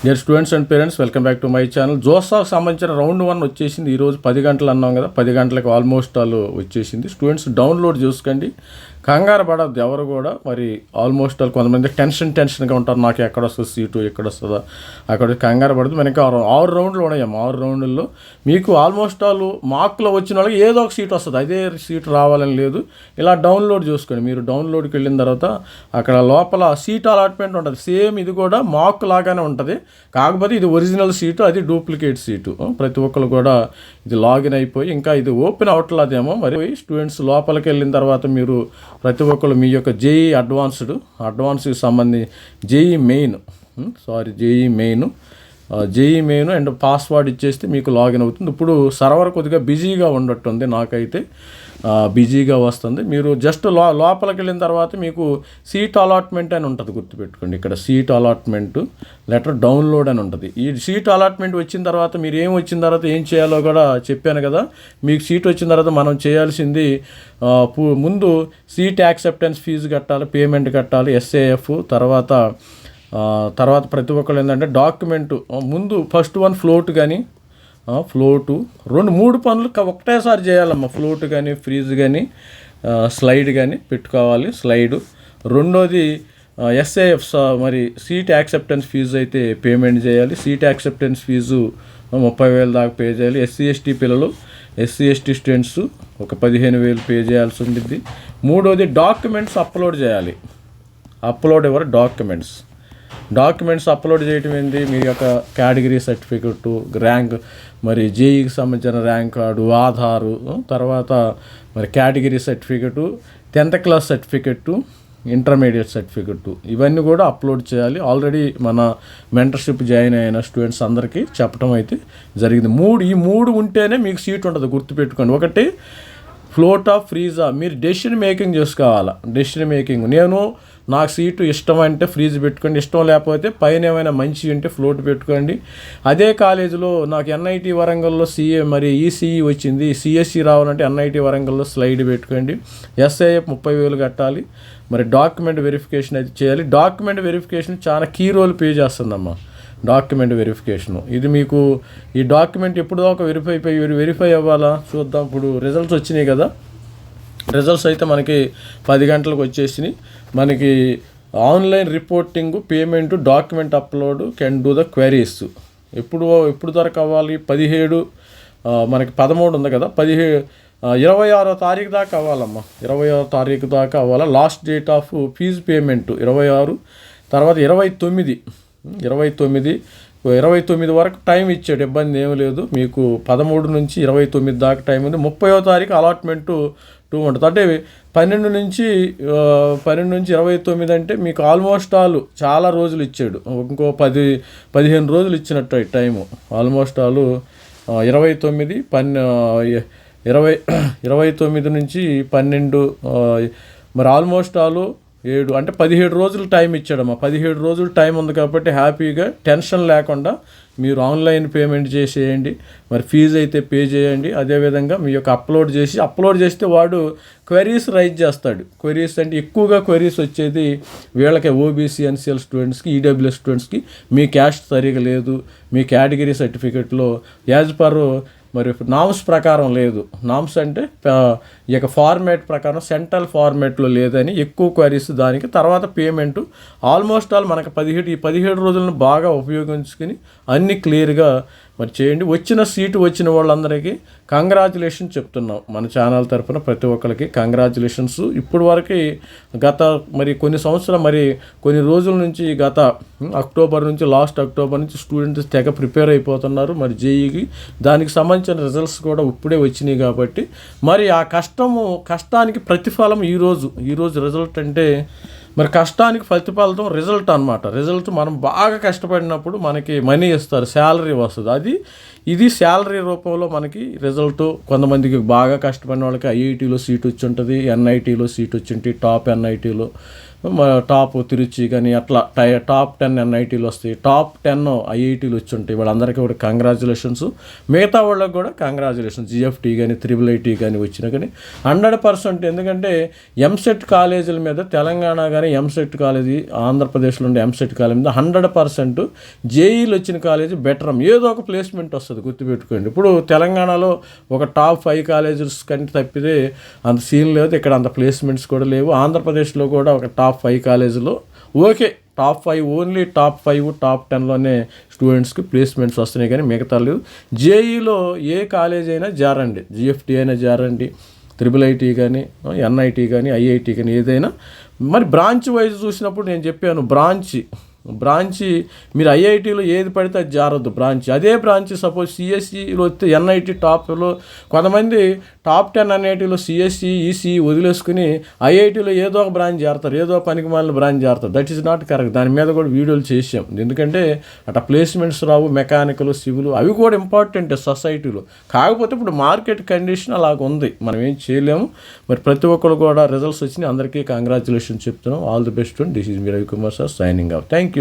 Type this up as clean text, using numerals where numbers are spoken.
Dear students and parents, welcome back to my channel. జోసాకు సంబంధించిన round 1 వచ్చేసింది. ఈరోజు 10 గంటలు అన్నాం కదా, 10 గంటలకు ఆల్మోస్ట్ ఆల్ వచ్చేసింది. స్టూడెంట్స్ డౌన్లోడ్ చూసుకోండి, కంగారు పడద్దు ఎవరు కూడా. మరి ఆల్మోస్ట్ ఆల్ కొంతమంది టెన్షన్గా ఉంటారు, నాకు ఎక్కడ వస్తుంది సీటు, ఎక్కడ వస్తుందా, అక్కడ కంగారు పడద్దు. మనకి 6 రౌండ్లు ఉన్నాయమ్మ. 6 రౌండ్లలో మీకు ఆల్మోస్ట్ ఆల్ మార్కులో వచ్చిన వాళ్ళకి ఏదో ఒక సీట్ వస్తుంది, అదే సీటు రావాలని లేదు. ఇలా డౌన్లోడ్ చూసుకోండి. మీరు డౌన్లోడ్కి వెళ్ళిన తర్వాత అక్కడ లోపల సీట్ అలాట్మెంట్ ఉంటుంది. సేమ్ ఇది కూడా మార్క్ లాగానే ఉంటుంది, కాకపోతే ఇది ఒరిజినల్ సీటు, అది డూప్లికేట్ సీటు. ప్రతి ఒక్కరు కూడా ఇది లాగిన్ అయిపోయి ఇంకా ఇది ఓపెన్ అవట్లేదేమో. మరి స్టూడెంట్స్ లోపలికి వెళ్ళిన తర్వాత మీరు ప్రతి ఒక్కరు మీ యొక్క జేఈ అడ్వాన్స్కి సంబంధించి జేఈ మెయిన్ అండ్ పాస్వర్డ్ ఇచ్చేస్తే మీకు లాగిన్ అవుతుంది. ఇప్పుడు సర్వర్ కొద్దిగా బిజీగా ఉన్నట్టుంది, నాకైతే బిజీగా వస్తుంది. మీరు జస్ట్ లోపలికి వెళ్ళిన తర్వాత మీకు సీట్ అలాట్మెంట్ అని ఉంటుంది, గుర్తుపెట్టుకోండి. ఇక్కడ సీట్ అలాట్మెంట్ లెటర్ డౌన్లోడ్ అని ఉంటుంది. ఈ సీట్ అలాట్మెంట్ వచ్చిన తర్వాత మీరు వచ్చిన తర్వాత ఏం చేయాలో కూడా చెప్పాను కదా. మీకు సీట్ వచ్చిన తర్వాత మనం చేయాల్సింది ముందు సీట్ యాక్సెప్టెన్స్ ఫీజు కట్టాలి, పేమెంట్ కట్టాలి, ఎస్ఏఎఫ్. తర్వాత ప్రతి ఒక్కరు ఏంటంటే డాక్యుమెంటు ముందు ఫస్ట్ వన్ ఫ్లోట్ కానీ ఫ్లోటు 2-3 పనులు ఒకటేసారి చేయాలమ్మా. ఫ్లోట్ కానీ ఫ్రీజ్ కానీ స్లైడ్ కానీ పెట్టుకోవాలి. స్లైడు రెండోది ఎస్ఏఎఫ్, మరి సీట్ యాక్సెప్టెన్స్ ఫీజు అయితే పేమెంట్ చేయాలి. సీట్ యాక్సెప్టెన్స్ ఫీజు 30,000 దాకా పే చేయాలి. ఎస్సీ ఎస్టీ స్టూడెంట్స్ ఒక 15,000 పే చేయాల్సి ఉంటుంది. మూడోది డాక్యుమెంట్స్ అప్లోడ్ చేయాలి. డాక్యుమెంట్స్ అప్లోడ్ చేయటం ఏంటి, మీ యొక్క కేటగిరీ సర్టిఫికెట్, ర్యాంక్, మరి జేఈకి సంబంధించిన ర్యాంక్ కార్డు, ఆధారు, తర్వాత మరి category certificate, 10th class certificate, intermediate certificate, ఇవన్నీ కూడా అప్లోడ్ చేయాలి. ఆల్రెడీ మన మెంటర్షిప్ జాయిన్ అయిన స్టూడెంట్స్ అందరికీ చెప్పడం అయితే జరిగింది. ఈ మూడు ఉంటేనే మీకు సీట్ ఉంటుంది, గుర్తుపెట్టుకోండి. ఒకటి ఫ్లోటా ఫ్రీజా, మీరు డెసిషన్ మేకింగ్ చేసుకోవాలి. నాకు సీటు ఇష్టం అంటే ఫ్రీజ్ పెట్టుకోండి, ఇష్టం లేకపోతే పైన ఏమైనా మంచి ఉంటే ఫ్లోట్ పెట్టుకోండి. అదే కాలేజీలో నాకు ఎన్ఐటి వరంగల్లో ఈసీఈ వచ్చింది, సిఎస్సి రావాలంటే ఎన్ఐటి వరంగల్లో స్లైడ్ పెట్టుకోండి. ఎస్ఐఎఫ్ 30,000 కట్టాలి. మరి డాక్యుమెంట్ వెరిఫికేషన్ అయితే చేయాలి. డాక్యుమెంట్ వెరిఫికేషన్ చాలా కీ రోల్ ప్లే చేస్తుందమ్మా. డాక్యుమెంట్ వెరిఫికేషను ఇది మీకు ఈ డాక్యుమెంట్ ఎప్పుడు దాకా వెరిఫై అవ్వాలా చూద్దాం. ఇప్పుడు రిజల్ట్స్ వచ్చినాయి కదా, రిజల్ట్స్ అయితే మనకి 10 గంటలకు వచ్చేసినాయి. మనకి online reporting, payment, document upload, can do the queries. ఎప్పుడు వరకు అవ్వాలి? 17 మనకి 13 ఉంది కదా, 26వ తారీఖు దాకా అవ్వాలమ్మా. 26వ తారీఖు దాకా అవ్వాలి. Last date of fee payment 26. తర్వాత 29 వరకు టైం ఇచ్చాడు, ఇబ్బంది ఏమీ లేదు. మీకు 13 నుంచి 29 దాకా టైం ఉంది. 30వ తారీఖు అలాట్మెంటు 2 ఉంటుంది. అంటే 12 నుంచి 29 అంటే మీకు ఆల్మోస్ట్ ఆల్ చాలా రోజులు ఇచ్చాడు. ఇంకో 15 రోజులు ఇచ్చినట్టు టైము. ఆల్మోస్ట్ ఆల్ 29 నుంచి 12, మరి ఆల్మోస్ట్ ఆల్ 7 అంటే 17 రోజులు టైం ఇచ్చాడమ్మా. 17 రోజులు టైం ఉంది కాబట్టి హ్యాపీగా టెన్షన్ లేకుండా మీరు ఆన్లైన్ పేమెంట్ చేసేయండి. మరి ఫీజు అయితే పే చేయండి. అదేవిధంగా మీ యొక్క అప్లోడ్ చేస్తే వాడు క్వెరీస్ రైజ్ చేస్తాడు. క్వెరీస్ అంటే ఎక్కువగా క్వెరీస్ వచ్చేది వీళ్ళకి ఓబీసీ ఎన్సీఎల్ స్టూడెంట్స్కి, ఈడబ్ల్యూఎస్ స్టూడెంట్స్కి. మీ క్యాస్ట్ సరిగా లేదు, మీ కేటగిరీ సర్టిఫికెట్లో యాజ్ పర్ మరి నామ్స్ ప్రకారం లేదు. నామ్స్ అంటే ఈ యొక్క ఫార్మేట్ ప్రకారం సెంట్రల్ ఫార్మేట్లో లేదని ఎక్కువ క్వైరీస్. దానికి తర్వాత పేమెంటు ఆల్మోస్ట్ ఆల్ మనకు 17 రోజులను బాగా ఉపయోగించుకుని అన్నీ క్లియర్గా మరి చేయండి. సీటు వచ్చిన వాళ్ళందరికీ కంగ్రాచులేషన్ చెప్తున్నాం మన ఛానల్ తరఫున. ప్రతి ఒక్కరికి కంగ్రాచులేషన్స్. ఇప్పుడు వరకు కొన్ని రోజుల నుంచి లాస్ట్ అక్టోబర్ నుంచి స్టూడెంట్స్ తెగ ప్రిపేర్ అయిపోతున్నారు మరి జేఈకి. దానికి సంబంధించిన రిజల్ట్స్ కూడా ఇప్పుడే వచ్చినాయి కాబట్టి మరి ఆ కష్టానికి ప్రతిఫలం ఈరోజు రిజల్ట్ అంటే మరి కష్టానికి ప్రతిఫలం రిజల్ట్ అనమాట. రిజల్ట్ మనం బాగా కష్టపడినప్పుడు మనకి మనీ ఇస్తారు, శాలరీ వస్తుంది. ఇది శాలరీ రూపంలో మనకి రిజల్ట్. కొంతమందికి బాగా కష్టపడిన వాళ్ళకి ఐఐటీలో సీట్ వచ్చి ఉంటుంది, ఎన్ఐటీలో సీట్ వచ్చి ఉంటుంది, టాప్ ఎన్ఐటీలో. టాప్ తిరుచి కానీ అట్లా టాప్ 10 ఎన్ఐటీలు వస్తాయి, టాప్ 10 ఐఐటీలు వచ్చి ఉంటాయి. వాళ్ళందరికీ కూడా కంగ్రాచులేషన్స్. మిగతా వాళ్ళకి కూడా కంగ్రాచులేషన్స్. జిఎఫ్టీ కానీ IIIT కానీ వచ్చినా కానీ 100%. ఎందుకంటే ఎంసెట్ కాలేజీల మీద తెలంగాణ కానీ ఎంసెట్ కాలేజీ, ఆంధ్రప్రదేశ్లో ఉండే ఎంసెట్ కాలేజీ మీద 100% జేఈలు వచ్చిన కాలేజీ బెటర్. ఏదో ఒక ప్లేస్మెంట్ వస్తుంది, గుర్తుపెట్టుకోండి. ఇప్పుడు తెలంగాణలో ఒక టాప్ 5 కాలేజెస్ కంటే తప్పితే అంత సీన్ లేదు, ఇక్కడ అంత ప్లేస్మెంట్స్ కూడా లేవు. ఆంధ్రప్రదేశ్లో కూడా ఒక టాప్ 5 కాలేజీలో okay, top 5 only top 5 top 10లోనే స్టూడెంట్స్కి ప్లేస్మెంట్స్ వస్తున్నాయి, కానీ మిగతా లేవు. జేఈలో ఏ కాలేజ్ అయినా జారండి, జిఎఫ్టీ అయినా జారండి, IIIT కానీ ఎన్ఐటీ కానీ ఐఐటీ కానీ ఏదైనా. మరి బ్రాంచ్ వైజ్ చూసినప్పుడు నేను చెప్పాను, బ్రాంచి మీరు ఐఐటీలో ఏది పడితే అది జారద్దు బ్రాంచ్. అదే బ్రాంచ్ సపోజ్ సిఎస్ఈలో వస్తే ఎన్ఐటీ టాప్లో, కొంతమంది టాప్ 10 ఎన్ఐటీలో సిఎస్ఈ ఈసీఈ వదిలేసుకుని ఐఐటీలో ఏదో ఒక బ్రాంచ్ జారుతారు, ఏదో పనికి మాలిన బ్రాంచ్ జారుతారు. That is not correct. దాని మీద కూడా వీడియోలు చేసాం. ఎందుకంటే అట్లా ప్లేస్మెంట్స్ రావు. మెకానికల్, సివిల్ అవి కూడా ఇంపార్టెంట్ సొసైటీలో. కాకపోతే ఇప్పుడు మార్కెట్ కండిషన్ అలాగ ఉంది, మనం ఏం చేయలేము. మరి ప్రతి ఒక్కరు కూడా రిజల్ట్స్ వచ్చినాయి, అందరికీ కంగ్రాచులేషన్స్ చెప్తున్నాం. All the best. This is me Ravikumar sir, signing off. Thank you.